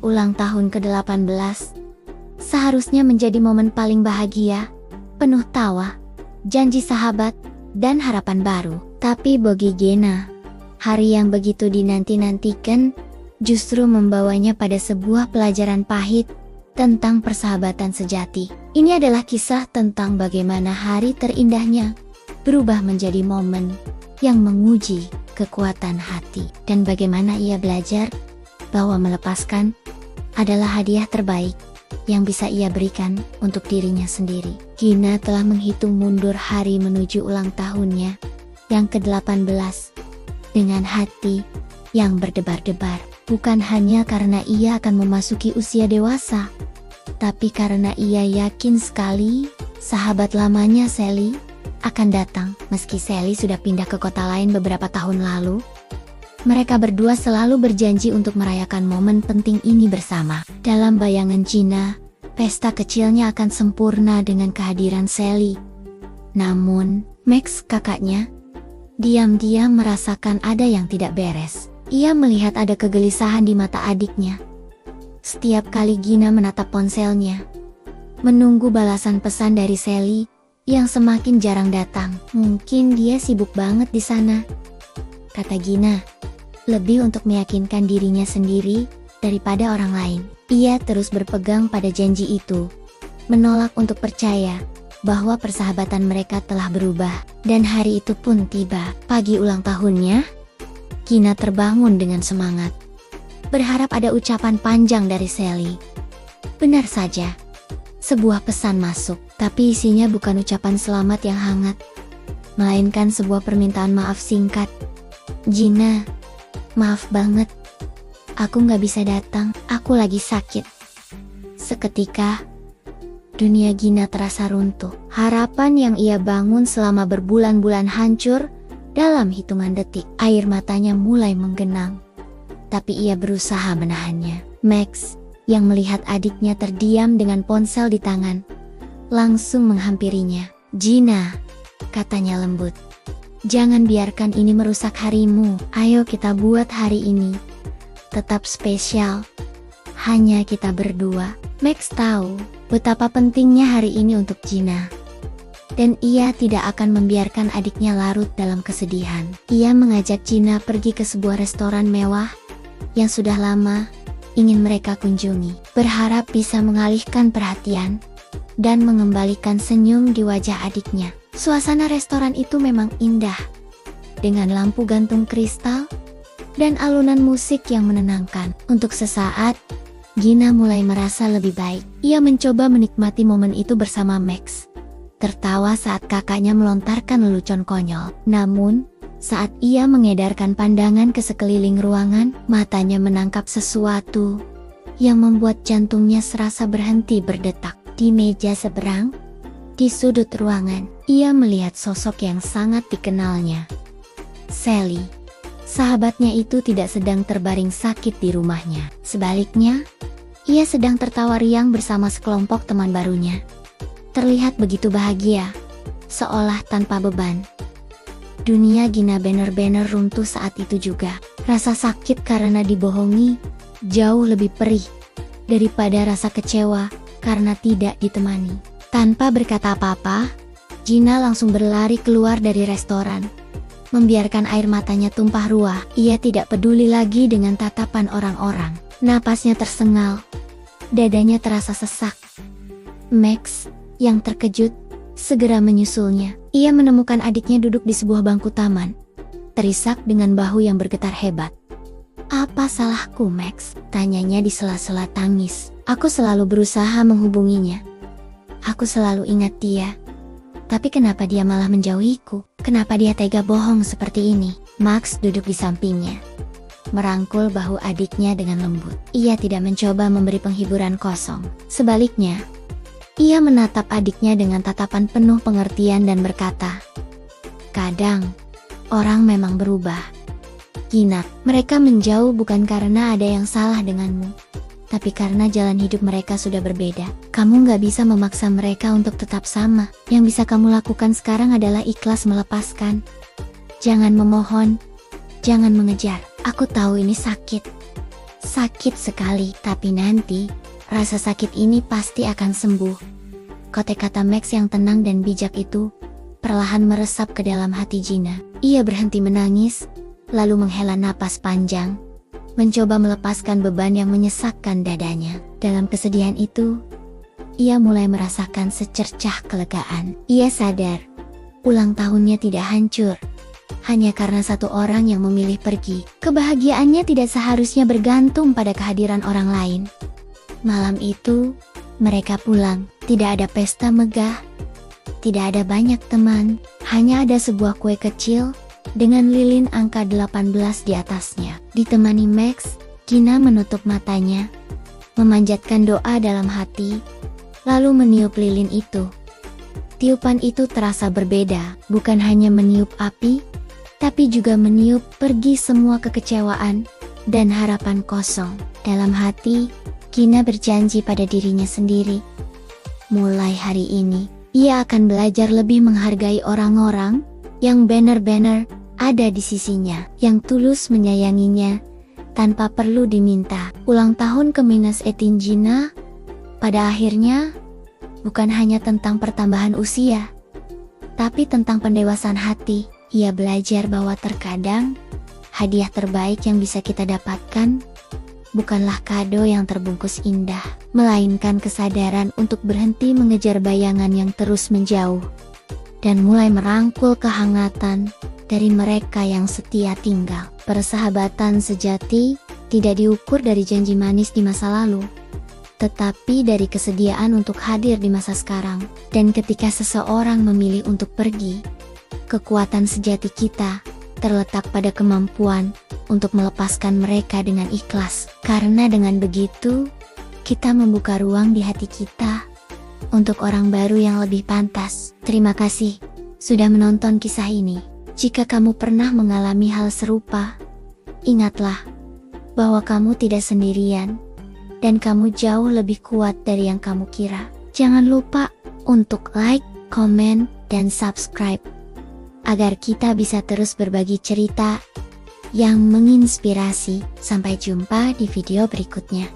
Ulang tahun ke-18 seharusnya menjadi momen paling bahagia, penuh tawa, janji sahabat, dan harapan baru. Tapi bagi Gina, hari yang begitu dinanti-nantikan justru membawanya pada sebuah pelajaran pahit tentang persahabatan sejati. Ini adalah kisah tentang bagaimana hari terindahnya berubah menjadi momen yang menguji kekuatan hati, dan bagaimana ia belajar bahwa melepaskan adalah hadiah terbaik yang bisa ia berikan untuk dirinya sendiri. Gina telah menghitung mundur hari menuju ulang tahunnya yang ke-18 dengan hati yang berdebar-debar. Bukan hanya karena ia akan memasuki usia dewasa, tapi karena ia yakin sekali sahabat lamanya Sally akan datang. Meski Sally sudah pindah ke kota lain beberapa tahun lalu, mereka berdua selalu berjanji untuk merayakan momen penting ini bersama. Dalam bayangan Gina, pesta kecilnya akan sempurna dengan kehadiran Sally. Namun, Max, kakaknya, diam-diam merasakan ada yang tidak beres. Ia melihat ada kegelisahan di mata adiknya. Setiap kali Gina menatap ponselnya, menunggu balasan pesan dari Sally yang semakin jarang datang. Mungkin dia sibuk banget di sana, kata Gina, lebih untuk meyakinkan dirinya sendiri daripada orang lain. Ia terus berpegang pada janji itu, menolak untuk percaya bahwa persahabatan mereka telah berubah. Dan hari itu pun tiba. Pagi ulang tahunnya, Gina terbangun dengan semangat, berharap ada ucapan panjang dari Sally. Benar saja, sebuah pesan masuk, tapi isinya bukan ucapan selamat yang hangat, melainkan sebuah permintaan maaf singkat. Gina, maaf banget, aku gak bisa datang, aku lagi sakit. Seketika, dunia Gina terasa runtuh. Harapan yang ia bangun selama berbulan-bulan hancur dalam hitungan detik. Air matanya mulai menggenang, tapi ia berusaha menahannya. Max, yang melihat adiknya terdiam dengan ponsel di tangan, langsung menghampirinya. Gina, katanya lembut, jangan biarkan ini merusak harimu. Ayo kita buat hari ini tetap spesial, hanya kita berdua. Max tahu betapa pentingnya hari ini untuk Gina, dan ia tidak akan membiarkan adiknya larut dalam kesedihan. Ia mengajak Gina pergi ke sebuah restoran mewah yang sudah lama ingin mereka kunjungi, berharap bisa mengalihkan perhatian dan mengembalikan senyum di wajah adiknya. Suasana restoran itu memang indah, dengan lampu gantung kristal dan alunan musik yang menenangkan. Untuk sesaat, Gina mulai merasa lebih baik. Ia mencoba menikmati momen itu bersama Max, tertawa saat kakaknya melontarkan lelucon konyol. Namun, saat ia mengedarkan pandangan ke sekeliling ruangan, matanya menangkap sesuatu yang membuat jantungnya serasa berhenti berdetak. Di meja seberang, di sudut ruangan, ia melihat sosok yang sangat dikenalnya, Sally. Sahabatnya itu tidak sedang terbaring sakit di rumahnya. Sebaliknya, ia sedang tertawa riang bersama sekelompok teman barunya. Terlihat begitu bahagia, seolah tanpa beban. Dunia Gina benar-benar runtuh saat itu juga. Rasa sakit karena dibohongi jauh lebih perih daripada rasa kecewa karena tidak ditemani. Tanpa berkata apa-apa, Gina langsung berlari keluar dari restoran, membiarkan air matanya tumpah ruah. Ia tidak peduli lagi dengan tatapan orang-orang. Napasnya tersengal, dadanya terasa sesak. Max, yang terkejut, segera menyusulnya. Ia menemukan adiknya duduk di sebuah bangku taman, terisak dengan bahu yang bergetar hebat. Apa salahku, Max? Tanyanya di sela-sela tangis. Aku selalu berusaha menghubunginya. Aku selalu ingat dia. Tapi kenapa dia malah menjauhiku? Kenapa dia tega bohong seperti ini? Max duduk di sampingnya, merangkul bahu adiknya dengan lembut. Ia tidak mencoba memberi penghiburan kosong. Sebaliknya, ia menatap adiknya dengan tatapan penuh pengertian dan berkata, "Kadang, orang memang berubah. Gina, mereka menjauh bukan karena ada yang salah denganmu, tapi karena jalan hidup mereka sudah berbeda. Kamu gak bisa memaksa mereka untuk tetap sama. Yang bisa kamu lakukan sekarang adalah ikhlas melepaskan. Jangan memohon, jangan mengejar. Aku tahu ini sakit. Sakit sekali, tapi nanti rasa sakit ini pasti akan sembuh. Kata Max yang tenang dan bijak itu perlahan meresap ke dalam hati Gina. Ia berhenti menangis, lalu menghela napas panjang, mencoba melepaskan beban yang menyesakkan dadanya. Dalam kesedihan itu, ia mulai merasakan secercah kelegaan. Ia sadar, ulang tahunnya tidak hancur hanya karena satu orang yang memilih pergi. Kebahagiaannya tidak seharusnya bergantung pada kehadiran orang lain. Malam itu, mereka pulang. Tidak ada pesta megah, tidak ada banyak teman, hanya ada sebuah kue kecil dengan lilin angka 18 di atasnya. Ditemani Max, Gina menutup matanya, memanjatkan doa dalam hati, lalu meniup lilin itu. Tiupan itu terasa berbeda, bukan hanya meniup api, tapi juga meniup pergi semua kekecewaan dan harapan kosong. Dalam hati, Gina berjanji pada dirinya sendiri, mulai hari ini, ia akan belajar lebih menghargai orang-orang yang benar-benar ada di sisinya, yang tulus menyayanginya tanpa perlu diminta. Ulang tahun ke-18 Gina, pada akhirnya, bukan hanya tentang pertambahan usia, tapi tentang pendewasaan hati. Ia belajar bahwa terkadang, hadiah terbaik yang bisa kita dapatkan bukanlah kado yang terbungkus indah, melainkan kesadaran untuk berhenti mengejar bayangan yang terus menjauh, dan mulai merangkul kehangatan dari mereka yang setia tinggal. Persahabatan sejati tidak diukur dari janji manis di masa lalu, tetapi dari kesediaan untuk hadir di masa sekarang. Dan ketika seseorang memilih untuk pergi, kekuatan sejati kita terletak pada kemampuan untuk melepaskan mereka dengan ikhlas. Karena dengan begitu, kita membuka ruang di hati kita untuk orang baru yang lebih pantas. Terima kasih sudah menonton kisah ini. Jika kamu pernah mengalami hal serupa, ingatlah bahwa kamu tidak sendirian dan kamu jauh lebih kuat dari yang kamu kira. Jangan lupa untuk like, komen, dan subscribe agar kita bisa terus berbagi cerita yang menginspirasi. Sampai jumpa di video berikutnya.